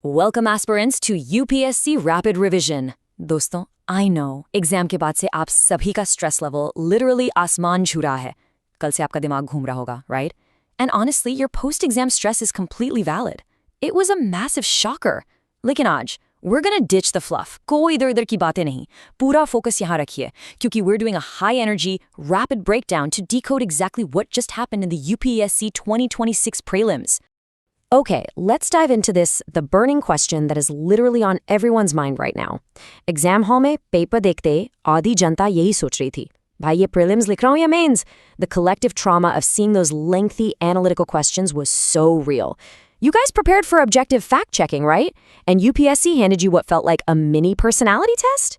Welcome aspirants to UPSC Rapid Revision. दोस्तों, I know exam के बाद से आप सभी का स्ट्रेस लेवल लिटरली आसमान छू रहा है. कल से आपका दिमाग घूम रहा होगा, right? And honestly, your post-exam stress is completely valid. It was a massive shocker. लेकिन आज we're gonna ditch the fluff. कोई इधर-उधर की बातें नहीं. पूरा फोकस यहाँ रखिए, क्योंकि we're doing a high-energy, rapid breakdown to decode exactly what just happened in the UPSC 2026 Prelims. Okay, let's dive into this, the burning question that is literally on everyone's mind right now. Exam hall में paper देखते आधी जनता यही सोच रही थी. भाई ये prelims लिख रहा हूँ या mains? The collective trauma of seeing those lengthy analytical questions was so real. You guys prepared for objective fact-checking, right? And UPSC handed you what felt like a mini personality test?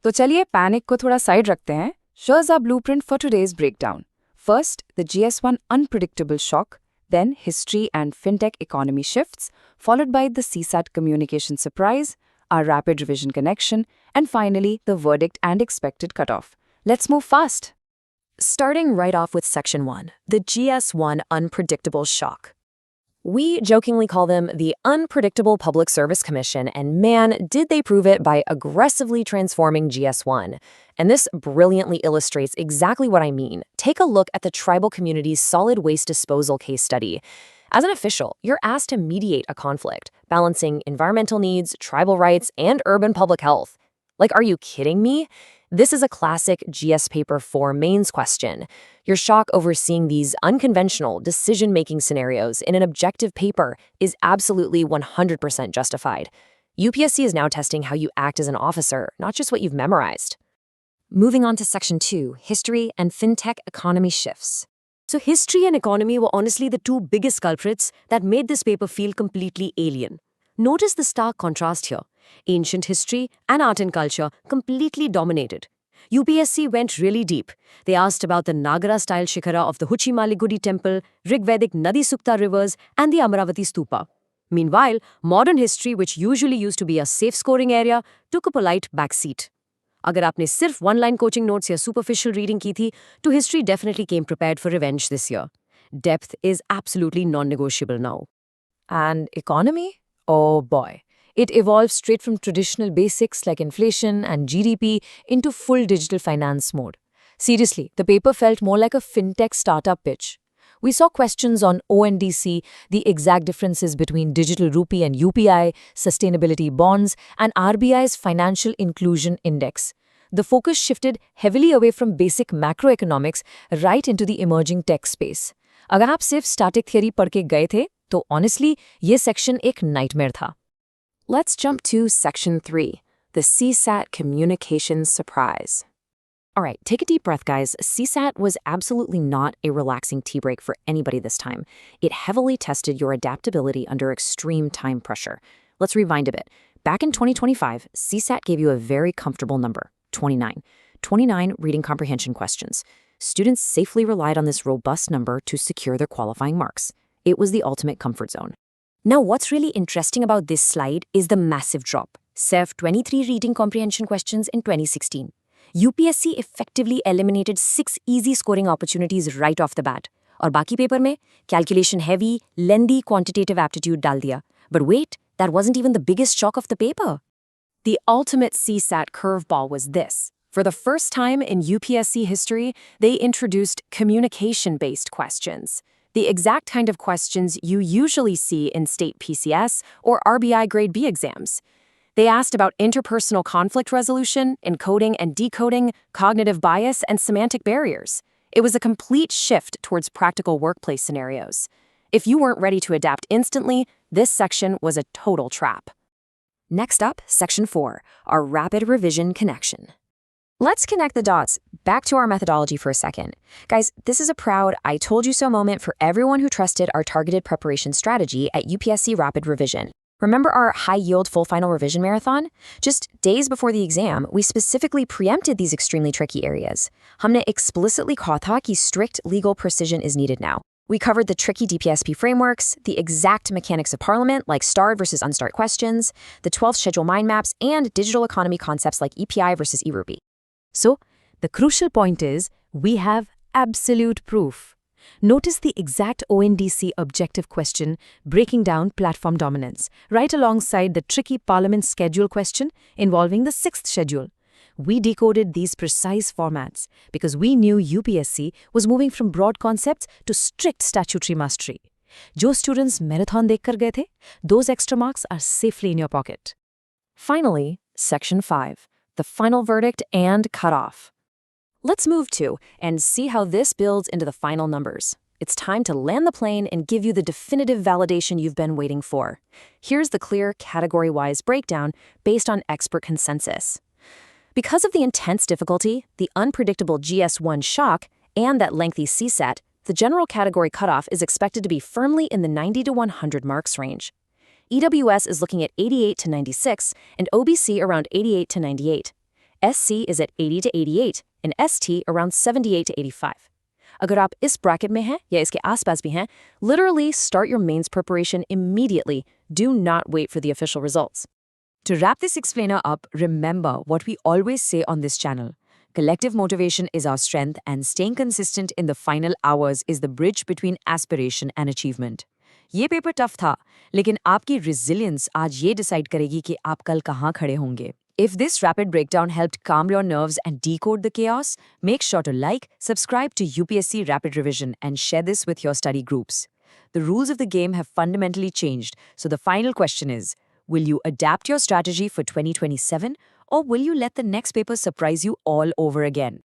तो चलिए panic को थोड़ा side रखते हैं. Here's our blueprint for today's breakdown. First, the GS-1 unpredictable shock. Then history and fintech economy shifts, followed by the CSAT communication surprise, our rapid revision connection, and finally the verdict and expected cutoff. Let's move fast. Starting right off with Section 1, the GS-1 unpredictable shock. We jokingly call them the Unpredictable Public Service Commission, and man, did they prove it by aggressively transforming GS-1. And this brilliantly illustrates exactly what I mean. Take a look at the tribal community's solid waste disposal case study. As an official, you're asked to mediate a conflict, balancing environmental needs, tribal rights, and urban public health. Like, are you kidding me? This is a classic GS Paper 4 mains question. Your shock over seeing these unconventional decision-making scenarios in an objective paper is absolutely 100% justified. UPSC is now testing how you act as an officer, not just what you've memorized. Moving on to Section 2, History and Fintech Economy Shifts. So history and economy were honestly the two biggest culprits that made this paper feel completely alien. Notice the stark contrast here. Ancient history and art and culture completely dominated. UPSC went really deep. They asked about the Nagara-style Shikhara of the Huchimaligudi temple, Rigvedic Nadi Sukta rivers, and the Amaravati Stupa. Meanwhile, modern history, which usually used to be a safe scoring area, took a polite backseat. अगर आपने सिर्फ one-line coaching notes या superficial reading की थी, तो history definitely came prepared for revenge this year. Depth is absolutely non-negotiable now. And economy? Oh boy. It evolved straight from traditional basics like inflation and GDP into full digital finance mode. Seriously, the paper felt more like a fintech startup pitch. We saw questions on ONDC, the exact differences between Digital Rupee and UPI, sustainability bonds, and RBI's Financial Inclusion Index. The focus shifted heavily away from basic macroeconomics right into the emerging tech space. अगर आप सिर्फ static theory पढ़ के गए थे, तो honestly, ये section एक nightmare था. Let's jump to Section 3, the CSAT Communication Surprise. All right, take a deep breath, guys. CSAT was absolutely not a relaxing tea break for anybody this time. It heavily tested your adaptability under extreme time pressure. Let's rewind a bit. Back in 2025, CSAT gave you a very comfortable number, 29. 29 reading comprehension questions. Students safely relied on this robust number to secure their qualifying marks. It was the ultimate comfort zone. Now, what's really interesting about this slide is the massive drop. Served 23 reading comprehension questions in 2016. UPSC effectively eliminated 6 easy scoring opportunities right off the bat. और बाकी paper में calculation heavy, lengthy quantitative aptitude डाल दिया. But wait, that wasn't even the biggest shock of the paper. The ultimate CSAT curveball was this. For the first time in UPSC history, they introduced communication-based questions. The exact kind of questions you usually see in state PCS or RBI Grade B exams. They asked about interpersonal conflict resolution, encoding and decoding, cognitive bias, and semantic barriers. It was a complete shift towards practical workplace scenarios. If you weren't ready to adapt instantly, this section was a total trap. Next up, Section 4, our rapid revision connection. Let's connect the dots. Back to our methodology for a second. Guys, this is a proud I told you so moment for everyone who trusted our targeted preparation strategy at UPSC Rapid Revision. Remember our high-yield full final revision marathon? Just days before the exam, we specifically preempted these extremely tricky areas. हमने explicitly कहा था कि strict legal precision is needed now. We covered the tricky DPSP frameworks, the exact mechanics of Parliament like starred versus unstart questions, the 12th schedule mind maps, and digital economy concepts like EPI versus eRupee. So, the crucial point is, we have absolute proof. Notice the exact ONDC objective question, breaking down platform dominance, right alongside the tricky Parliament schedule question involving the 6th schedule. We decoded these precise formats because we knew UPSC was moving from broad concepts to strict statutory mastery. जो students marathon देख कर गए थे, those extra marks are safely in your pocket. Finally, Section 5, the final verdict and cutoff. Let's move to and see how this builds into the final numbers. It's time to land the plane and give you the definitive validation you've been waiting for. Here's the clear category-wise breakdown based on expert consensus. Because of the intense difficulty, the unpredictable GS-1 shock, and that lengthy CSAT, the general category cutoff is expected to be firmly in the 90 to 100 marks range. EWS is looking at 88 to 96, and OBC around 88 to 98. SC is at 80 to 88, and ST around 78 to 85. अगर आप इस bracket में हैं या इसके आसपास भी हैं, literally start your mains preparation immediately. Do not wait for the official results. To wrap this explainer up, remember what we always say on this channel. Collective motivation is our strength, and staying consistent in the final hours is the bridge between aspiration and achievement. ये paper tough था, लेकिन आपकी resilience आज ये decide करेगी कि आप कल कहाँ खड़े होंगे. If this rapid breakdown helped calm your nerves and decode the chaos, make sure to like, subscribe to UPSC Rapid Revision, and share this with your study groups. The rules of the game have fundamentally changed, so the final question is, will you adapt your strategy for 2027, or will you let the next paper surprise you all over again?